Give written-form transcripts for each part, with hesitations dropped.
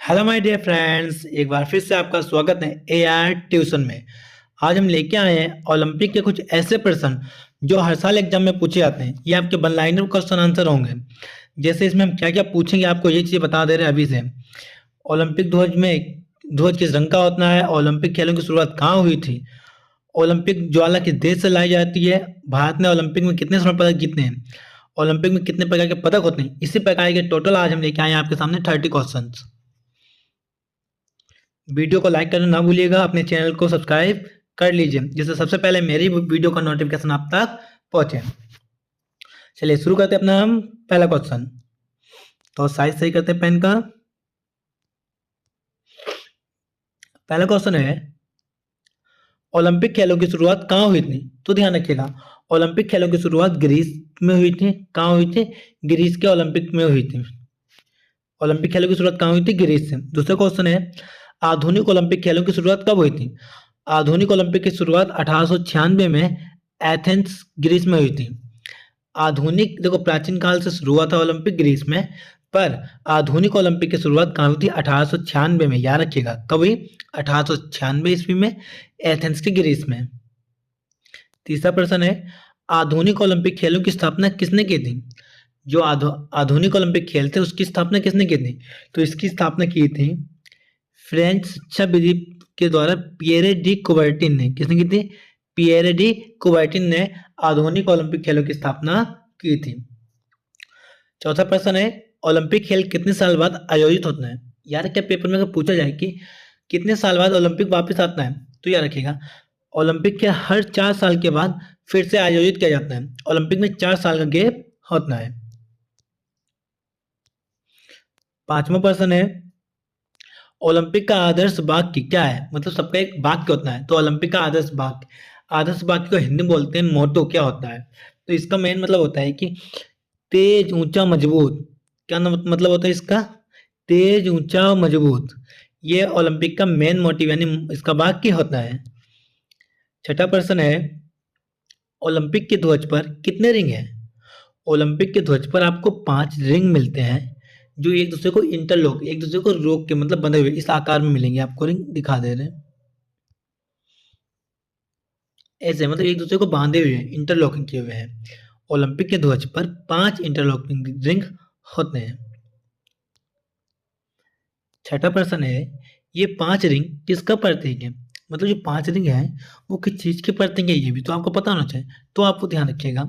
Hello my dear friends, एक बार फिर से आपका स्वागत है एआर ट्यूशन में। आज हम लेके आए हैं ओलंपिक के कुछ ऐसे प्रश्न जो हर साल एग्जाम में पूछे जाते हैं। ये आपके वन लाइनर क्वेश्चन आंसर होंगे। जैसे इसमें हम क्या क्या पूछेंगे आपको ये चीज़ बता दे रहे हैं अभी से। ओलंपिक ध्वज किस रंग का होता है? ओलंपिक खेलों की शुरुआत कहाँ हुई थी? ओलंपिक ज्वाला किस देश से लाई जाती है? भारत ने ओलंपिक में कितने स्वर्ण पदक जीते हैं? ओलंपिक में कितने प्रकार के पदक होते हैं? इसी प्रकार के टोटल आज हम लेके आए हैं आपके सामने 30 क्वेश्चन। वीडियो को लाइक करना ना भूलिएगा, अपने चैनल को सब्सक्राइब कर लीजिए जिससे सबसे पहले मेरी वीडियो का नोटिफिकेशन आप तक पहुंचे। चलिए शुरू करते हैं अपना हम पहला क्वेश्चन। तो साइज सही करते हैं पेन का। पहला क्वेश्चन है ओलंपिक खेलों की शुरुआत कहाँ हुई थी? तो ध्यान रखिएगा, ओलंपिक खेलों की शुरुआत ग्रीस में हुई थी। कहाँ हुई थी? ग्रीस के ओलंपिक में हुई थी। ओलंपिक खेलों की शुरुआत कहाँ हुई थी? ग्रीस से। दूसरा क्वेश्चन है आधुनिक ओलंपिक खेलों की शुरुआत कब हुई थी? आधुनिक ओलंपिक की शुरुआत 1896 में एथेंस ग्रीस में हुई थी। आधुनिक देखो, प्राचीन काल से शुरू हुआ था ओलंपिक ग्रीस में, पर आधुनिक ओलंपिक की शुरुआत कहाँ हुई थी? 1896 में। याद रखिएगा कब हुई? 1896 ईस्वी में, एथेंस के ग्रीस में। तीसरा प्रश्न है आधुनिक ओलंपिक खेलों की स्थापना किसने की थी? जो आधुनिक ओलंपिक खेल थे उसकी स्थापना किसने की थी? तो इसकी स्थापना की थी फ्रेंच शिक्षाविद के द्वारा पियरे डी कुबर्टिन ने। किसने की थी? पियरे डी कुबर्टिन ने आधुनिक ओलंपिक खेलों की स्थापना की थी। चौथा प्रश्न है ओलंपिक खेल कितने साल बाद आयोजित होते हैं? यार क्या पेपर में अगर पूछा जाए कि कितने साल बाद ओलंपिक वापस आता है, तो याद रखिएगा ओलंपिक के हर 4 साल के बाद फिर से आयोजित किया जाता है। ओलंपिक में 4 साल का गैप होता है। पांचवा प्रश्न है ओलंपिक का आदर्श वाक्य क्या है? मतलब सबका एक वाक्य होता है, तो ओलंपिक का आदर्श वाक्य को हिंदी में बोलते हैं मोटो। क्या होता है? तो इसका मेन मतलब होता है कि तेज ऊंचा मजबूत। क्या मतलब होता है इसका? तेज ऊंचा मजबूत। ये ओलंपिक का मेन मोटिव यानी इसका वाक्य होता है। छठा प्रश्न है ओलंपिक के ध्वज पर कितने रिंग हैं? ओलंपिक के ध्वज पर आपको 5 रिंग मिलते हैं जो एक दूसरे को इंटरलॉक, एक दूसरे को रोक के मतलब बंधे हुए इस आकार में मिलेंगे। आपको रिंग दिखा दे रहे हैं ऐसे, मतलब एक दूसरे को बांधे हुए हैं, इंटरलॉकिंग किए हुए हैं। ओलंपिक के ध्वज पर 5 इंटरलॉकिंग रिंग होते हैं। छठा प्रश्न है ये 5 रिंग किसका प्रतीक है? मतलब जो 5 रिंग है वो किस चीज के प्रतीक है, ये भी तो आपको पता होना चाहिए। तो आपको ध्यान रखिएगा,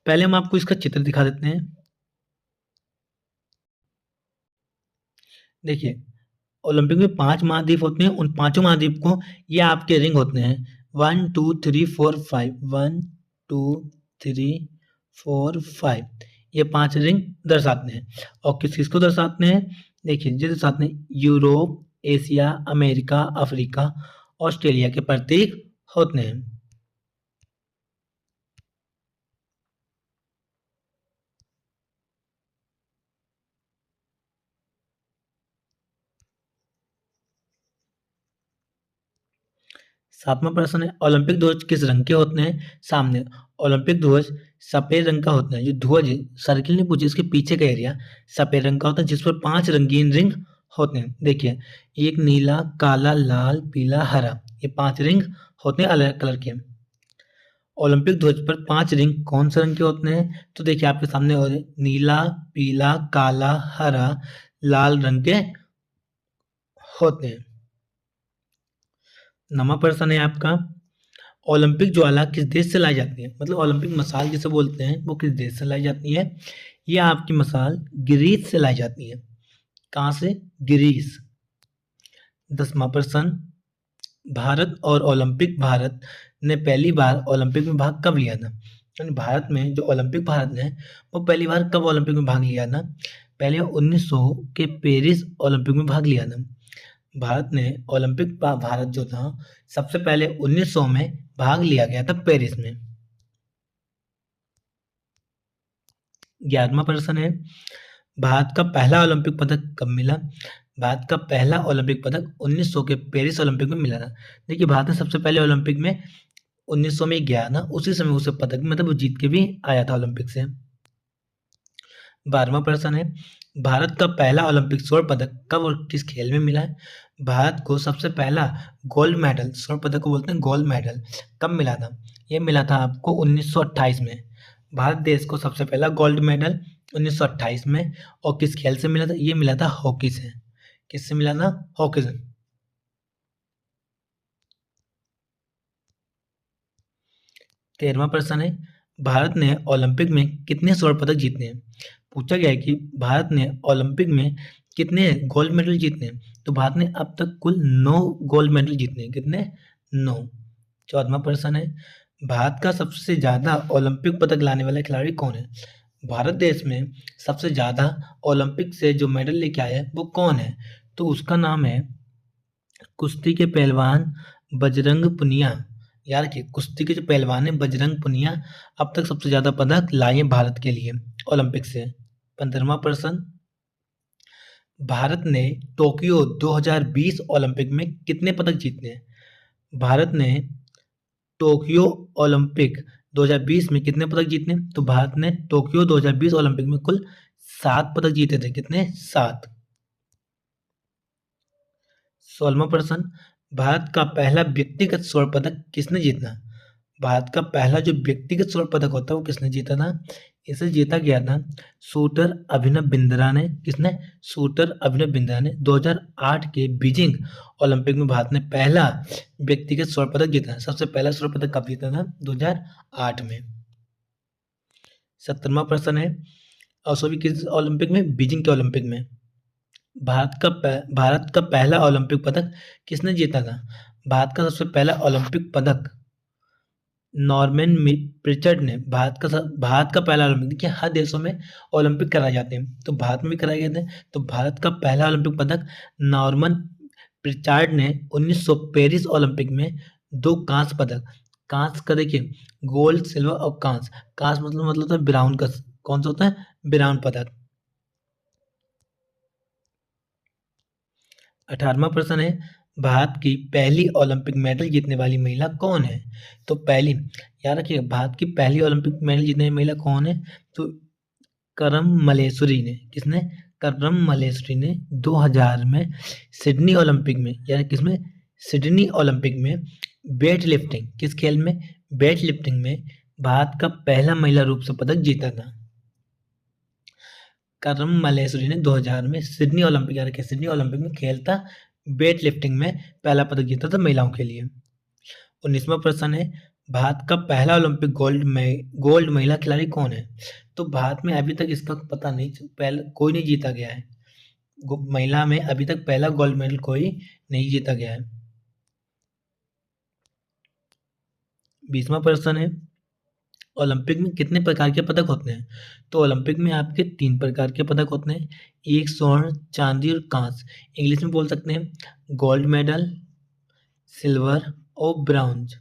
पहले हम आपको इसका चित्र दिखा देते हैं। देखिए ओलंपिक में 5 महाद्वीप होते हैं, उन पांचों महाद्वीप को ये आपके रिंग होते हैं। 1 2 3 4 5, 1 2 3 4 5, ये 5 रिंग दर्शाते हैं। और किस किस को दर्शाते हैं? देखिए ये दर्शाते हैं Europe, Asia, America, Africa, Australia के प्रतीक होते हैं। सातवां प्रश्न है ओलंपिक ध्वज किस रंग के होते हैं? सामने ओलंपिक ध्वज सफेद रंग का होता है। जो ध्वज सर्किल नहीं पूछे, इसके पीछे का एरिया सफेद रंग का होता है जिस पर 5 रंगीन रिंग होते हैं। देखिए एक नीला, काला, लाल, पीला, हरा, ये 5 रिंग होते हैं अलग कलर के। ओलंपिक ध्वज पर 5 रिंग कौन से रंग के होते हैं? तो देखिए आपके सामने हो रहे नीला, पीला, काला, हरा, लाल रंग के होते हैं। नवा प्रश्न है आपका ओलंपिक ज्वाला किस देश से लाई जाती है? मतलब ओलंपिक मसाल जिसे बोलते हैं वो किस देश से लाई जाती है? ये आपकी मसाल ग्रीस से लाई जाती है। कहाँ से? ग्रीस। 10वां प्रश्न भारत ने पहली बार ओलंपिक में भाग कब लिया था? यानी भारत में जो ओलंपिक भारत ने वो पहली बार कब ओलंपिक में भाग लिया था? पहले 1900 के पेरिस ओलंपिक में भाग लिया था। भारत ने ओलंपिक भारत जो था सबसे पहले 1900 में भाग लिया गया था पेरिस में। 11वां प्रश्न है भारत का पहला ओलंपिक पदक कब मिला? भारत का पहला ओलंपिक पदक 1900 के पेरिस ओलंपिक में मिला था। देखिए भारत ने सबसे पहले ओलंपिक में 1900 में गया था, उसी समय उसे पदक मतलब वो जीत के भी आया था ओलंपिक से। 12वां प्रश्न है भारत का पहला ओलंपिक स्वर्ण पदक कब और किस खेल में मिला है? भारत को सबसे पहला गोल्ड मेडल, स्वर्ण पदक को बोलते हैं गोल्ड मेडल, कब मिला था? ये मिला था आपको 1928 में। भारत देश को सबसे पहला गोल्ड मेडल 1928 में। और किस खेल से मिला था? ये मिला था हॉकी से। किससे मिला था? हॉकी से। 13वां प्रश्न है, भारत ने ओलंपिक में कितने स्वर्ण पदक जीते हैं? पूछा गया है कि भारत ने ओलंपिक में कितने गोल्ड मेडल जीते हैं। तो भारत ने अब तक कुल 9 गोल्ड मेडल जीते हैं। कितने? 9। 14वां प्रश्न है, भारत का सबसे ज़्यादा ओलंपिक पदक लाने वाला खिलाड़ी कौन है? भारत देश में सबसे ज़्यादा ओलंपिक से जो मेडल लेके आया है वो कौन है? तो उसका नाम है कुश्ती के पहलवान बजरंग पुनिया। यार कि कुश्ती के जो पहलवान है बजरंग पुनिया अब तक सबसे ज़्यादा पदक लाए हैं भारत के लिए ओलंपिक से। 15वां प्रश्न, भारत ने टोक्यो 2020 ओलंपिक में कितने पदक जीते हैं? भारत ने टोक्यो ओलंपिक 2020 में कितने पदक जीते हैं? तो भारत ने टोक्यो 2020 ओलंपिक में कुल 7 पदक जीते थे। कितने? 7। 16वां प्रश्न, भारत का पहला व्यक्तिगत स्वर्ण पदक किसने जीता? भारत का पहला जो व्यक्तिगत स्वर्ण पदक होता है वो किसने जीता था? इसे जीता गया था शूटर अभिनव बिंद्रा ने। किसने? शूटर अभिनव बिंद्रा ने 2008 के बीजिंग ओलंपिक में भारत ने पहला व्यक्तिगत स्वर्ण पदक जीता। सबसे पहला स्वर्ण पदक कब जीता था? 2008 में। 17वां प्रश्न है, और सभी किस ओलंपिक में? बीजिंग के ओलंपिक में। भारत का पहला ओलंपिक पदक किसने जीता था? भारत का सबसे पहला ओलंपिक पदक नॉर्मन प्रिचर्ड ने। भारत का पहला ओलंपिक, देखिए हर देशों में ओलंपिक कराए जाते हैं तो भारत में भी कराए गए थे। तो भारत का पहला ओलंपिक पदक नॉर्मन प्रिचार्ड ने 1900 पेरिस ओलंपिक में 2 कांस्य पदक, कांस्य का देखिए गोल्ड सिल्वर और कांस्य, कांस्य मतलब होता है ब्राउन का, कौन सा होता है? ब्राउन पदक। 18वां प्रश्न है, भारत की पहली ओलंपिक मेडल जीतने वाली महिला कौन है? तो पहली, याद रखिएगा भारत की पहली ओलंपिक मेडल जीतने वाली महिला कौन है? तो करम मलेश्वरी ने। किसने? करम मलेश्वरी ने 2000 में सिडनी ओलंपिक में, यानी किसमें? सिडनी ओलंपिक में वेट लिफ्टिंग, किस खेल में? वेट लिफ्टिंग में भारत का पहला महिला रूप से पदक जीता था। करम मलेश्वरी ने 2000 में सिडनी ओलंपिक, यानी कि सिडनी ओलंपिक में खेलता वेट लिफ्टिंग में पहला पदक जीता था महिलाओं के लिए। 19वां प्रश्न है, भारत का पहला ओलंपिक गोल्ड महिला खिलाड़ी कौन है? तो भारत में अभी तक इसका पता नहीं, पहले कोई नहीं जीता गया है। महिला में अभी तक पहला गोल्ड मेडल कोई नहीं जीता गया है। 20वां प्रश्न है, ओलंपिक में कितने प्रकार के पदक होते हैं? तो ओलंपिक में आपके 3 प्रकार के पदक होते हैं, एक स्वर्ण, चांदी और कांस्य। इंग्लिश में बोल सकते हैं गोल्ड मेडल, सिल्वर और ब्रॉन्ज।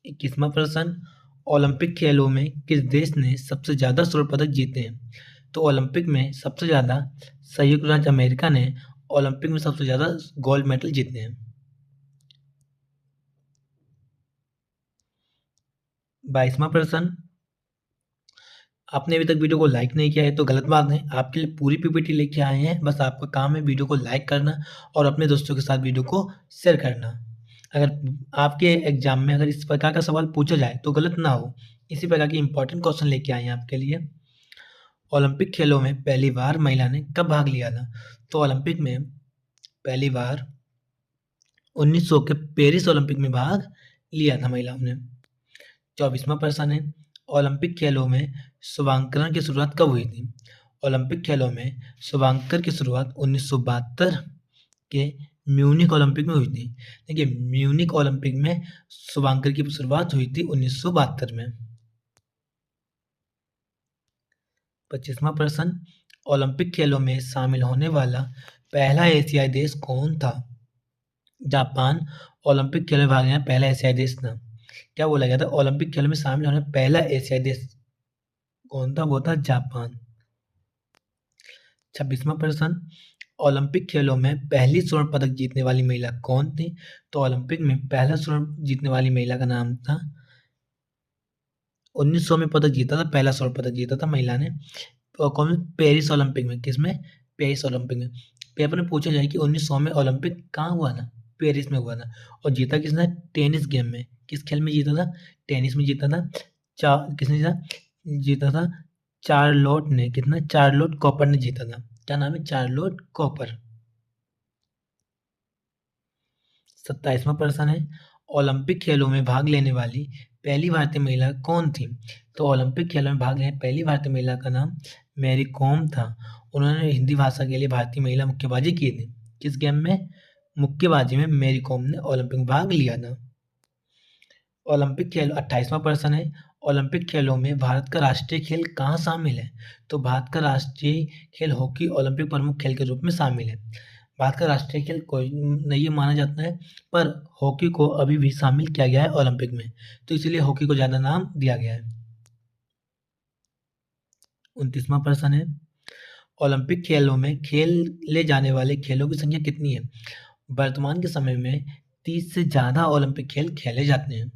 21वां प्रश्न, ओलंपिक खेलों में किस देश ने सबसे ज़्यादा स्वर्ण पदक जीते हैं? तो ओलंपिक में सबसे ज़्यादा संयुक्त राज्य अमेरिका ने ओलंपिक में सबसे ज़्यादा गोल्ड मेडल जीते हैं। 22वां प्रश्न, आपने अभी तक वीडियो को लाइक नहीं किया है तो गलत बात है, आपके लिए पूरी पीपीटी लेके आए हैं, बस आपका काम है वीडियो को लाइक करना और अपने दोस्तों के साथ वीडियो को शेयर करना। अगर आपके एग्जाम में अगर इस प्रकार का सवाल पूछा जाए तो गलत ना हो, इसी प्रकार के इंपॉर्टेंट क्वेश्चन लेके आए हैं आपके लिए। ओलंपिक खेलों में पहली बार महिला ने कब भाग लिया था? तो ओलंपिक में पहली बार 1900 के पेरिस ओलंपिक में भाग लिया था महिलाओं ने। 24वां प्रश्न है, ओलंपिक खेलों में शुभांकन की शुरुआत कब हुई थी? ओलंपिक खेलों में शुभांकन की शुरुआत 1972 के म्यूनिक ओलंपिक में हुई थी। देखिए म्यूनिक ओलंपिक में शुभांकन की शुरुआत हुई थी 1972 में। 25वां प्रश्न, ओलंपिक खेलों में शामिल होने वाला पहला एशियाई देश कौन था? जापान ओलंपिक खेलों में भाग लेना पहला एशियाई देश था। क्या बोला गया था? ओलंपिक खेलों में शामिल होने पहला एशियाई देश कौन था? वो था जापान। 26वां प्रश्न, ओलंपिक खेलों में पहली स्वर्ण पदक जीतने वाली महिला कौन थी? तो ओलंपिक में पहला स्वर्ण जीतने वाली महिला का नाम था, 1900 में पदक जीता था, पहला स्वर्ण पदक जीता था महिला ने। कौन पेरिस ओलंपिक में, किसमें, पेरिस ओलंपिक में। पेपर में पूछा जाए कि 1900 में ओलंपिक कहाँ हुआ था, पेरिस में हुआ था। और जीता किसने, टेनिस गेम में। किस खेल में जीता था, टेनिस में जीता था। किसने जीता, जीता था चार्लोट ने। कितना, चार्लोट कॉपर ने जीता था। क्या नाम है, चार्लोट कॉपर। 27वां प्रश्न है, ओलंपिक खेलों में भाग लेने वाली पहली भारतीय महिला कौन थी। तो ओलंपिक खेलों में भाग लेने पहली भारतीय महिला का नाम मैरी कॉम था। उन्होंने हिंदी भाषा के लिए भारतीय महिला मुक्केबाजी की थी। किस गेम में, मुक्केबाजी में मैरी कॉम ने ओलंपिक में भाग लिया था। ओलंपिक खेल 28वां प्रश्न है, ओलंपिक खेलों में भारत का राष्ट्रीय खेल कहाँ शामिल है। तो भारत का राष्ट्रीय खेल हॉकी ओलंपिक प्रमुख खेल के रूप में शामिल है। भारत का राष्ट्रीय खेल कोई नहीं माना जाता है, पर हॉकी को अभी भी शामिल किया गया है ओलंपिक में, तो इसलिए हॉकी को ज़्यादा नाम दिया गया है। 29वां प्रश्न है, ओलंपिक खेलों में खेले जाने वाले खेलों की संख्या कितनी है। वर्तमान के समय में 30 से ज़्यादा ओलंपिक खेल खेले जाते हैं।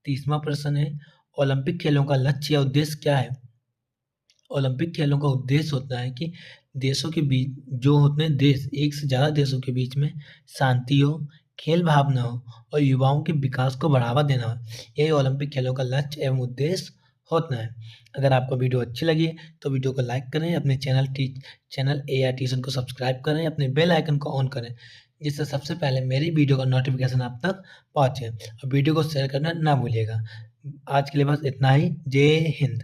30वां प्रश्न है, ओलंपिक खेलों का लक्ष्य या उद्देश्य क्या है। ओलंपिक खेलों का उद्देश्य होता है कि देशों के बीच, जो होते हैं देश, एक से ज़्यादा देशों के बीच में शांति हो, खेल भावना हो और युवाओं के विकास को बढ़ावा देना हो। यही ओलंपिक खेलों का लक्ष्य एवं उद्देश्य होता है। अगर आपको वीडियो अच्छी लगी तो वीडियो को लाइक करें, अपने चैनल AR ट्यूशन को सब्सक्राइब करें, अपने बेल आइकन को ऑन करें, जिससे सबसे पहले मेरी वीडियो का नोटिफिकेशन आप तक पहुँचे। और वीडियो को शेयर करना ना भूलिएगा। आज के लिए बस इतना ही। जय हिंद।